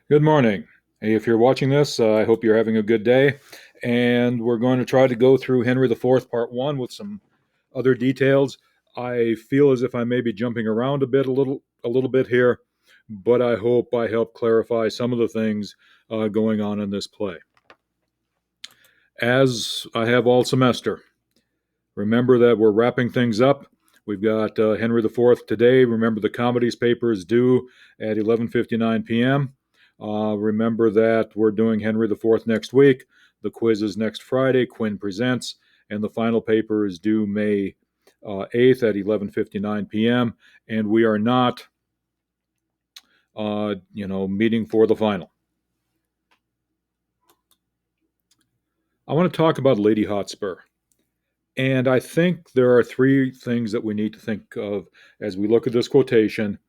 Good morning. Hey, if you're watching this, I hope you're having a good day. And we're going to try to go through Henry IV, Part 1 with some other details. I feel as if I may be jumping around a little bit here, but I hope I help clarify some of the things going on in this play. As I have all semester, remember that we're wrapping things up. We've got Henry IV today. Remember the comedies paper is due at 11:59 p.m. Remember that we're doing Henry IV next week. The quiz is next Friday. Quinn presents, and the final paper is due May 8th at 11:59 p.m. And we are not, meeting for the final. I want to talk about Lady Hotspur. And I think there are three things that we need to think of as we look at this quotation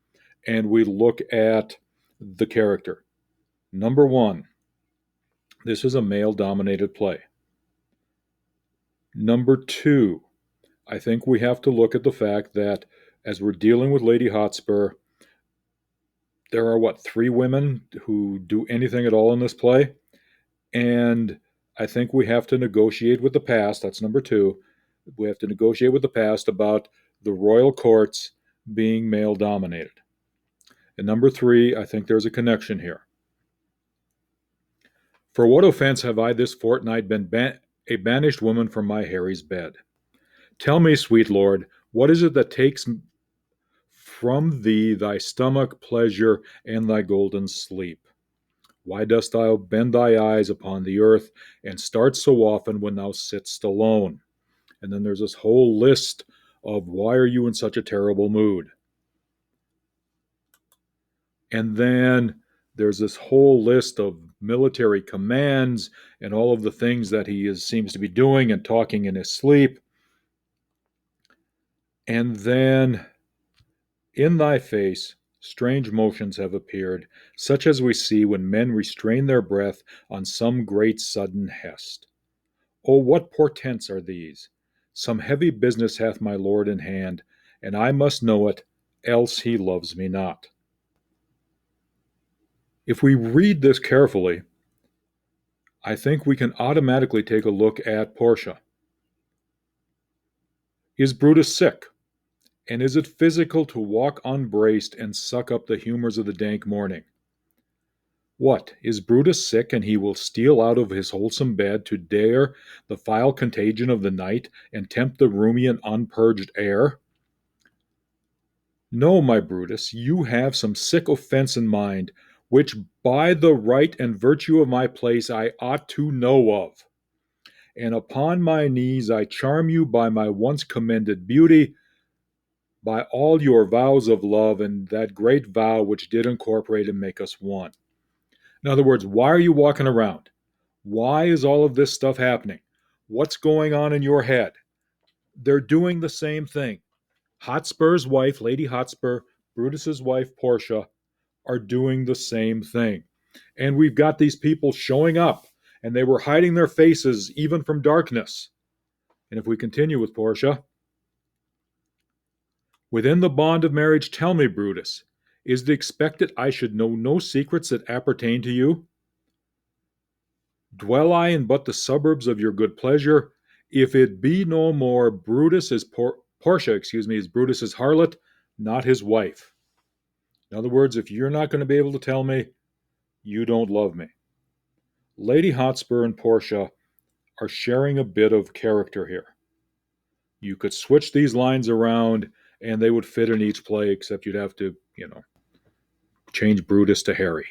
and we look at the character. Number one, this is a male dominated play. Number two, I think we have to look at the fact that as we're dealing with Lady Hotspur, there are three women who do anything at all in this play. And I think we have to negotiate with the past. That's number two. We have to negotiate with the past about the royal courts being male dominated. And number three, I think there's a connection here. For what offense have I this fortnight been a banished woman from my Harry's bed? Tell me, sweet lord, what is it that takes from thee thy stomach pleasure and thy golden sleep? Why dost thou bend thy eyes upon the earth and start so often when thou sitt'st alone? And then there's this whole list of why are you in such a terrible mood? And then there's this whole list of military commands and all of the things that seems to be doing and talking in his sleep. And then in thy face strange motions have appeared, such as we see when men restrain their breath on some great sudden hest. Oh, what portents are these? Some heavy business hath my lord in hand, and I must know it, else he loves me not. If we read this carefully, I think we can automatically take a look at Portia. Is Brutus sick? And is it physical to walk unbraced and suck up the humors of the dank morning? What, is Brutus sick, and he will steal out of his wholesome bed to dare the foul contagion of the night and tempt the roomy and unpurged air? No, my Brutus, you have some sick offence in mind, which by the right and virtue of my place I ought to know of. And upon my knees I charm you by my once commended beauty, by all your vows of love, and that great vow which did incorporate and make us one. In other words, why are you walking around? Why is all of this stuff happening? What's going on in your head? They're doing the same thing. Hotspur's wife, Lady Hotspur, Brutus's wife, Portia, are doing the same thing. And we've got these people showing up, and they were hiding their faces even from darkness. And if we continue with Portia, within the bond of marriage, tell me, Brutus, is it expected I should know no secrets that appertain to you? Dwell I in but the suburbs of your good pleasure, if it be no more, Portia, is Brutus's harlot, not his wife. In other words, if you're not going to be able to tell me, you don't love me. Lady Hotspur and Portia are sharing a bit of character here. You could switch these lines around and they would fit in each play, except you'd have to, change Brutus to Harry.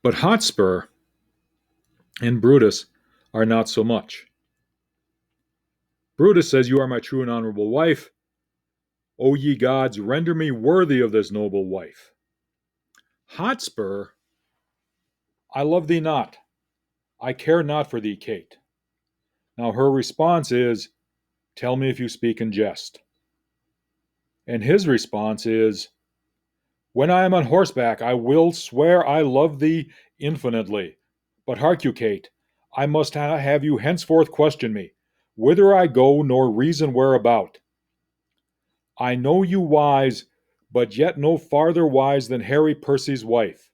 But Hotspur and Brutus are not so much. Brutus says, "You are my true and honorable wife. O ye gods, render me worthy of this noble wife." Hotspur, "I love thee not. I care not for thee, Kate." Now her response is, "Tell me if you speak in jest." And his response is, "When I am on horseback, I will swear I love thee infinitely. But hark you, Kate, I must have you henceforth question me, whither I go, nor reason whereabout. I know you wise, but yet no farther wise than Harry Percy's wife.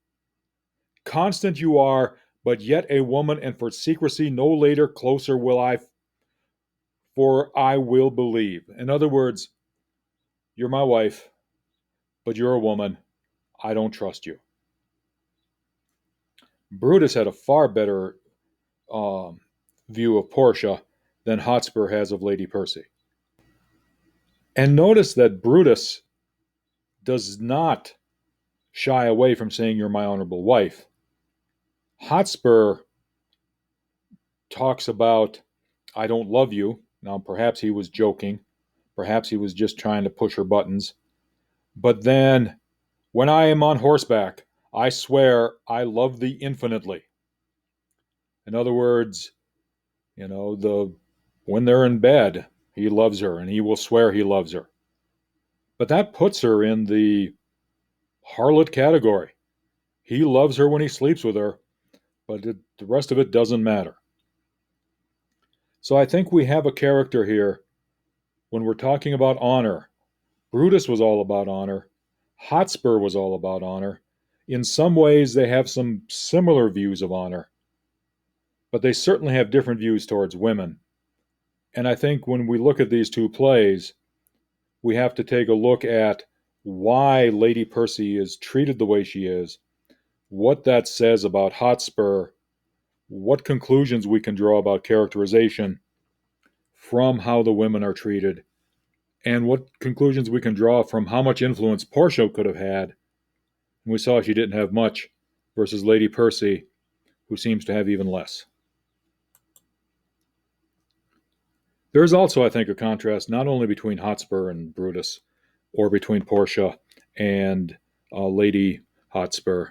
Constant you are, but yet a woman, and for secrecy no later closer will I, for I will believe. In other words, you're my wife, but you're a woman. I don't trust you. Brutus had a far better um, view of Portia than Hotspur has of Lady Percy. And notice that Brutus does not shy away from saying, "You're my honorable wife." Hotspur talks about, "I don't love you." Now, perhaps he was joking. Perhaps he was just trying to push her buttons. But then, "When I am on horseback, I swear I love thee infinitely." In other words, when they're in bed, he loves her and he will swear he loves her. But that puts her in the harlot category. He loves her when he sleeps with her, but the rest of it doesn't matter. So I think we have a character here when we're talking about honor. Brutus was all about honor. Hotspur was all about honor. In some ways, they have some similar views of honor, but they certainly have different views towards women. And I think when we look at these two plays, we have to take a look at why Lady Percy is treated the way she is, what that says about Hotspur, what conclusions we can draw about characterization from how the women are treated, and what conclusions we can draw from how much influence Portia could have had. And we saw she didn't have much, versus Lady Percy, who seems to have even less. There is also, I think, a contrast not only between Hotspur and Brutus, or between Portia and Lady Hotspur,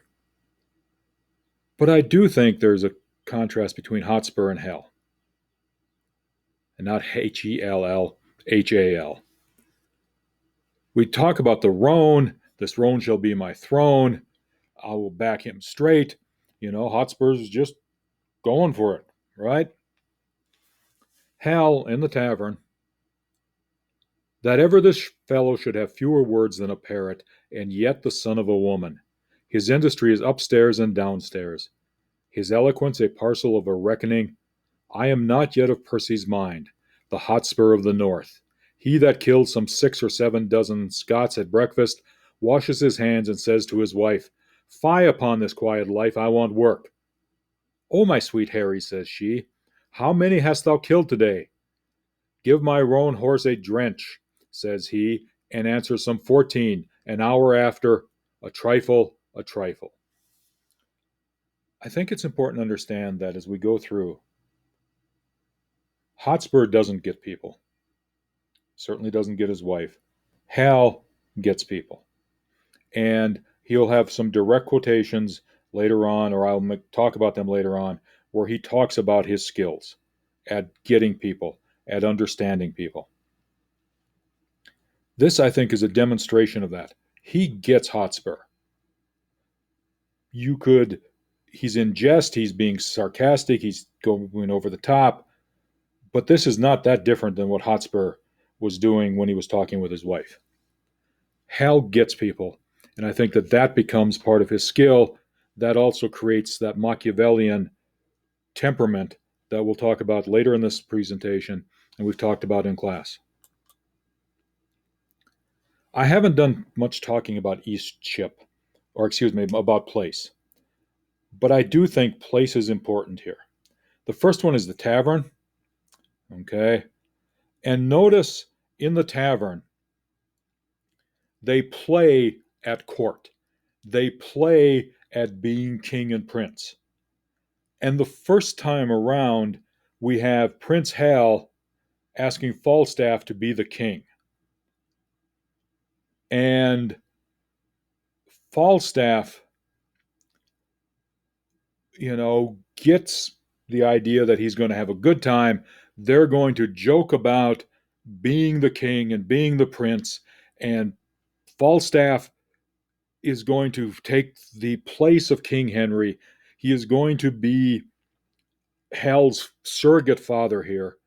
but I do think there's a contrast between Hotspur and Hell. And not Hell, Hal. We talk about the Rhone. This Rhone shall be my throne. I will back him straight. Hotspur's just going for it, right? Hal in the tavern. That ever this fellow should have fewer words than a parrot, and yet the son of a woman. His industry is upstairs and downstairs. His eloquence a parcel of a reckoning. I am not yet of Percy's mind, the Hotspur of the North. He that killed some 6 or 7 dozen Scots at breakfast, washes his hands and says to his wife, "Fie upon this quiet life, I want work." "Oh, my sweet Harry," says she, "how many hast thou killed today?" "Give my roan horse a drench," says he, and answers, "some 14, an hour after, a trifle, a trifle." I think it's important to understand that as we go through, Hotspur doesn't get people. Certainly doesn't get his wife. Hal gets people. And he'll have some direct quotations later on, or I'll talk about them later on, where he talks about his skills at getting people, at understanding people. This, I think, is a demonstration of that. He gets Hotspur. He's in jest, he's being sarcastic, he's going over the top, but this is not that different than what Hotspur was doing when he was talking with his wife. Hal gets people, and I think that becomes part of his skill. That also creates that Machiavellian temperament that we'll talk about later in this presentation and we've talked about in class. I haven't done much talking about Eastship, or excuse me, about place, but I do think place is important here. The first one is the tavern, okay? And notice in the tavern, they play at court. They play at being king and prince. And the first time around, we have Prince Hal asking Falstaff to be the king. And Falstaff, gets the idea that he's going to have a good time. They're going to joke about being the king and being the prince. And Falstaff is going to take the place of King Henry. He is going to be Hal's surrogate father here.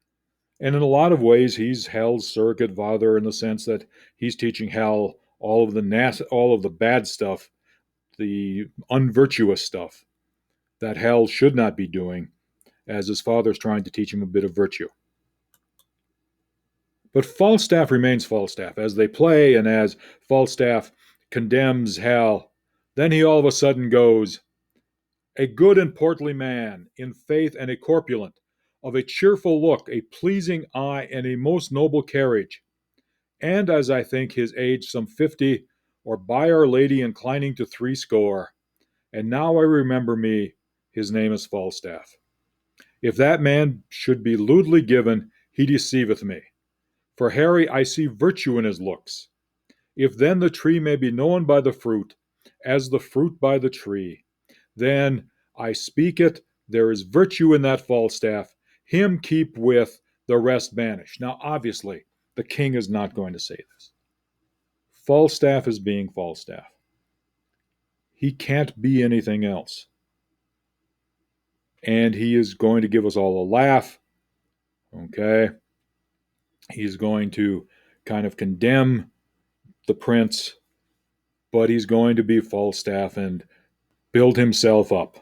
And in a lot of ways, he's Hal's surrogate father in the sense that he's teaching Hal all of the bad stuff, the unvirtuous stuff that Hal should not be doing, as his father's trying to teach him a bit of virtue. But Falstaff remains Falstaff. As they play and as Falstaff condemns Hal, then he all of a sudden goes, "A good and portly man, in faith, and a corpulent, of a cheerful look, a pleasing eye, and a most noble carriage, and as I think his age some 50, or by Our Lady inclining to 60. And now I remember me, his name is Falstaff. If that man should be lewdly given, he deceiveth me. For Harry, I see virtue in his looks. If then the tree may be known by the fruit, as the fruit by the tree, then I speak it, there is virtue in that Falstaff. Him keep with, the rest banish." Now, obviously, the king is not going to say this. Falstaff is being Falstaff. He can't be anything else. And he is going to give us all a laugh. Okay? He's going to kind of condemn the prince, but he's going to be Falstaff and build himself up.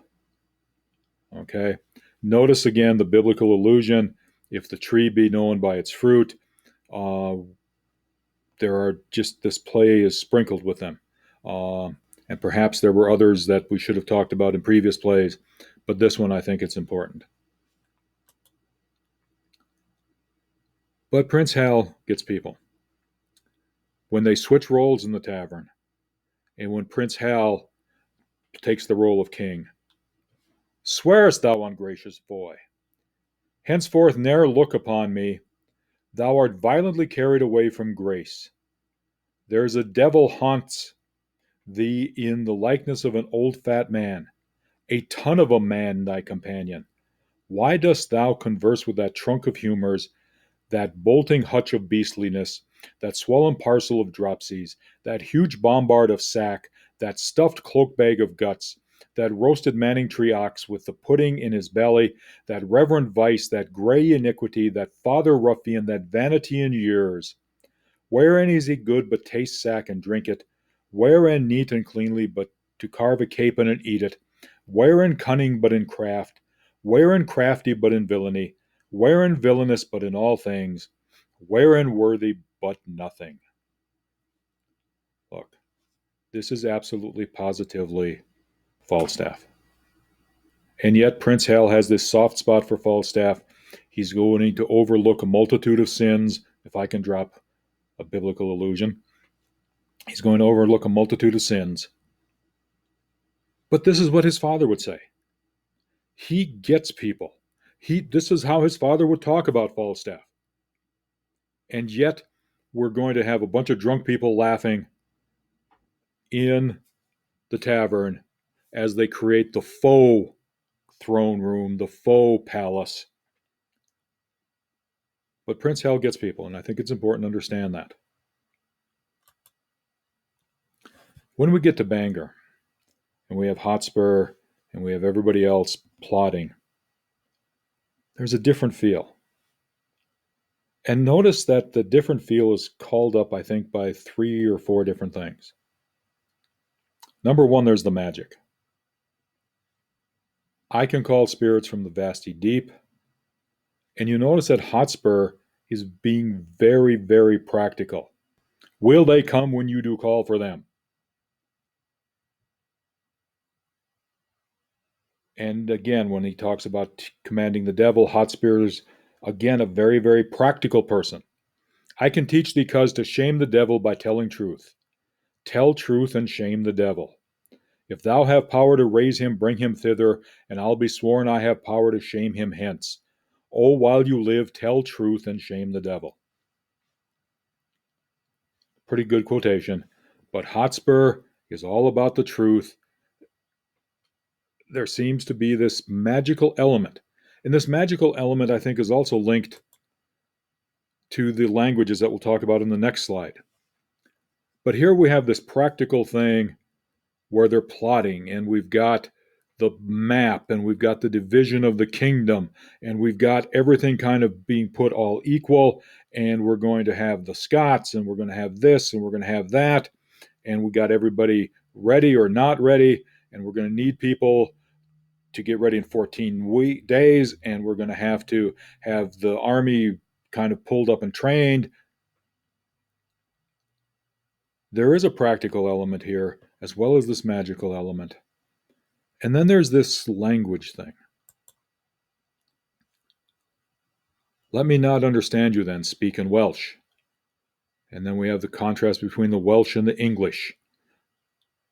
Okay? Notice again the biblical allusion. If the tree be known by its fruit, there are just, this play is sprinkled with them. And perhaps there were others that we should have talked about in previous plays, but this one I think it's important. But Prince Hal gets people. When they switch roles in the tavern, and when Prince Hal takes the role of king, "Swearest thou, ungracious boy, henceforth ne'er look upon me, thou art violently carried away from grace. There's a devil haunts thee in the likeness of an old fat man, a ton of a man thy companion. Why dost thou converse with that trunk of humours, that bolting hutch of beastliness, that swollen parcel of dropsies, that huge bombard of sack, that stuffed cloak bag of guts, that roasted Manningtree ox with the pudding in his belly, that reverend vice, that grey iniquity, that father ruffian, that vanity in years? Wherein is he good but taste sack and drink it? Wherein neat and cleanly but to carve a capon and eat it? Wherein cunning but in craft? Wherein crafty but in villainy? Wherein villainous but in all things? Wherein worthy but nothing?" Look, this is absolutely positively Falstaff. And yet Prince Hal has this soft spot for Falstaff. He's going to overlook a multitude of sins, if I can drop a biblical allusion. He's going to overlook a multitude of sins. But this is what his father would say. He gets people. This is how his father would talk about Falstaff. And yet, we're going to have a bunch of drunk people laughing in the tavern as they create the faux throne room, the faux palace. But Prince Hal gets people, and I think it's important to understand that. When we get to Bangor, and we have Hotspur, and we have everybody else plotting, there's a different feel. And notice that the different feel is called up, I think, by 3 or 4 different things. Number one, there's the magic. I can call spirits from the vasty deep. And you notice that Hotspur is being very, very practical. Will they come when you do call for them? And again, when he talks about commanding the devil, Hotspur's, again, a very, very practical person. I can teach thee cause to shame the devil by telling truth. Tell truth and shame the devil. If thou have power to raise him, bring him thither, and I'll be sworn I have power to shame him hence. Oh, while you live, tell truth and shame the devil. Pretty good quotation. But Hotspur is all about the truth. There seems to be this magical element. And this magical element, I think, is also linked to the languages that we'll talk about in the next slide. But here we have this practical thing where they're plotting, and we've got the map, and we've got the division of the kingdom, and we've got everything kind of being put all equal, and we're going to have the Scots, and we're going to have this, and we're going to have that. and we got everybody ready or not ready, and we're going to need people to get ready in 14 days, and we're going to have the army kind of pulled up and trained. There is a practical element here as well as this magical element. And then there's this language thing. Let me not understand you then, speak in Welsh. And then we have the contrast between the Welsh and the English.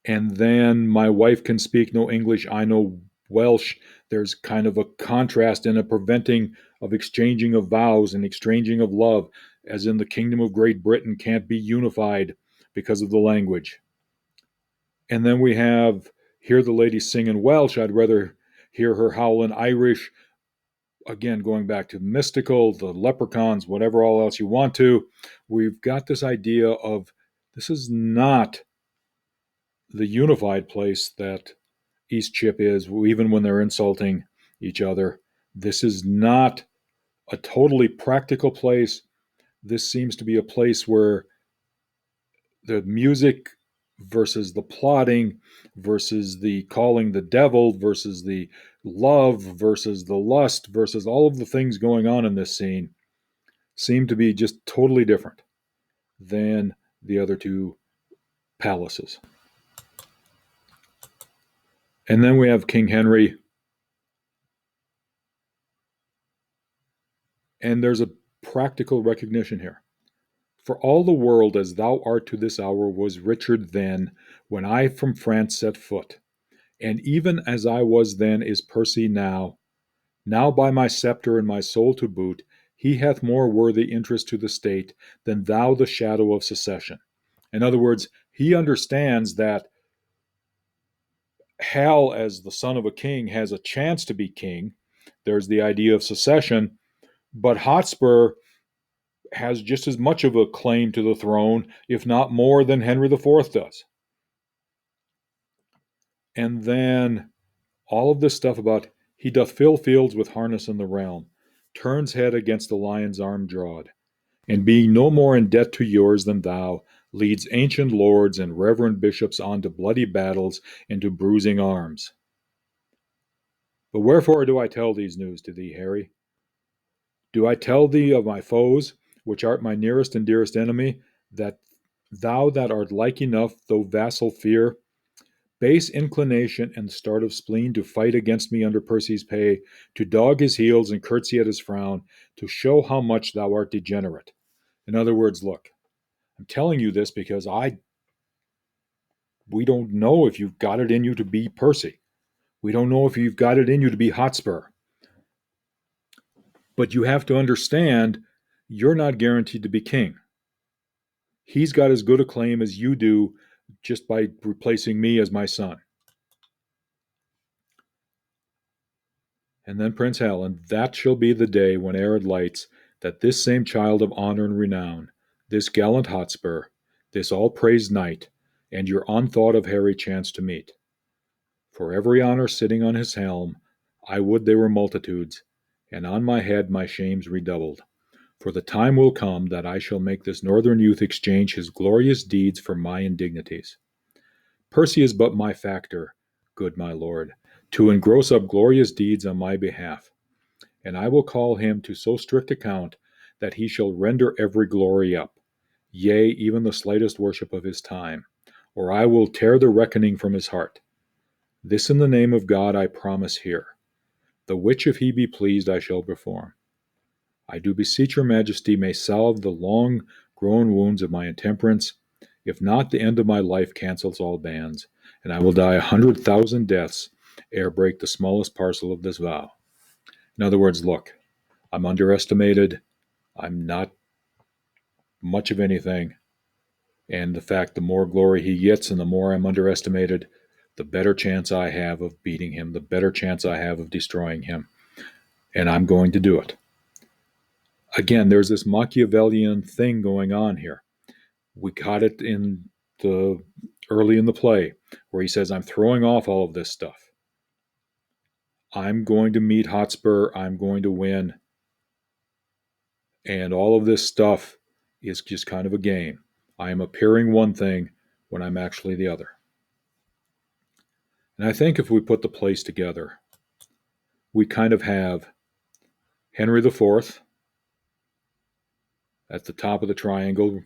And then my wife can speak no English, I know Welsh. There's kind of a contrast and a preventing of exchanging of vows and exchanging of love, as in the Kingdom of Great Britain can't be unified because of the language. And then we have hear the lady sing in Welsh. I'd rather hear her howl in Irish. Again, going back to mystical, the leprechauns, whatever all else you want to. We've got this idea of this is not the unified place that Eastchip is, even when they're insulting each other. This is not a totally practical place. This seems to be a place where the music versus the plotting versus the calling the devil versus the love versus the lust versus all of the things going on in this scene seem to be just totally different than the other two palaces. And then we have King Henry. And there's a practical recognition here. For all the world as thou art to this hour was Richard then, when I from France set foot. And even as I was then is Percy now. Now by my sceptre and my soul to boot, he hath more worthy interest to the state than thou the shadow of secession. In other words, he understands that Hal, as the son of a king, has a chance to be king. There's the idea of secession, but Hotspur has just as much of a claim to the throne, if not more, than Henry IV does. And then all of this stuff about he doth fill fields with harness in the realm, turns head against the lion's arm drawed, and being no more in debt to yours than thou, leads ancient lords and reverend bishops on to bloody battles and to bruising arms. But wherefore do I tell these news to thee, Harry? Do I tell thee of my foes, which art my nearest and dearest enemy, that thou that art like enough, though vassal fear, base inclination and start of spleen to fight against me under Percy's pay, to dog his heels and curtsy at his frown, to show how much thou art degenerate. In other words, look, I'm telling you this because we don't know if you've got it in you to be Percy. We don't know if you've got it in you to be Hotspur. But you have to understand, you're not guaranteed to be king. He's got as good a claim as you do just by replacing me as my son. And then Prince Hal, that shall be the day when ere it lights, that this same child of honor and renown, this gallant Hotspur, this all-praised knight, and your unthought of Harry chance to meet. For every honor sitting on his helm, I would they were multitudes, and on my head my shames redoubled. For the time will come that I shall make this northern youth exchange his glorious deeds for my indignities. Percy is but my factor, good my lord, to engross up glorious deeds on my behalf, and I will call him to so strict account that he shall render every glory up, yea, even the slightest worship of his time, or I will tear the reckoning from his heart. This in the name of God I promise here, the which if he be pleased I shall perform. I do beseech your majesty may salve the long-grown wounds of my intemperance. If not, the end of my life cancels all bands, and I will die 100,000 deaths ere break the smallest parcel of this vow. In other words, look, I'm underestimated. I'm not much of anything. And the fact the more glory he gets and the more I'm underestimated, the better chance I have of beating him, the better chance I have of destroying him. And I'm going to do it. Again, there's this Machiavellian thing going on here. We got it in the early in the play where he says, I'm throwing off all of this stuff. I'm going to meet Hotspur. I'm going to win. And all of this stuff is just kind of a game. I am appearing one thing, when I'm actually the other. And I think if we put the plays together, we kind of have Henry IV at the top of the triangle,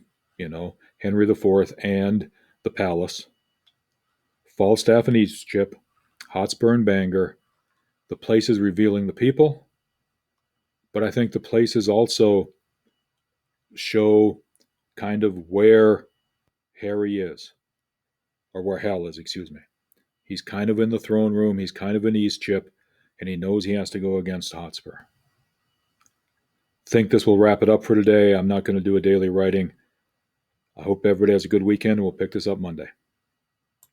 Henry IV and the palace, Falstaff and Eastchip, Hotspur and Bangor. The places revealing the people, but I think the places also show kind of where Harry is, or where Hal is, excuse me. He's kind of in the throne room, he's kind of in Eastchip, and he knows he has to go against Hotspur. Think this will wrap it up for today. I'm not going to do a daily writing. I hope everybody has a good weekend. We'll pick this up Monday.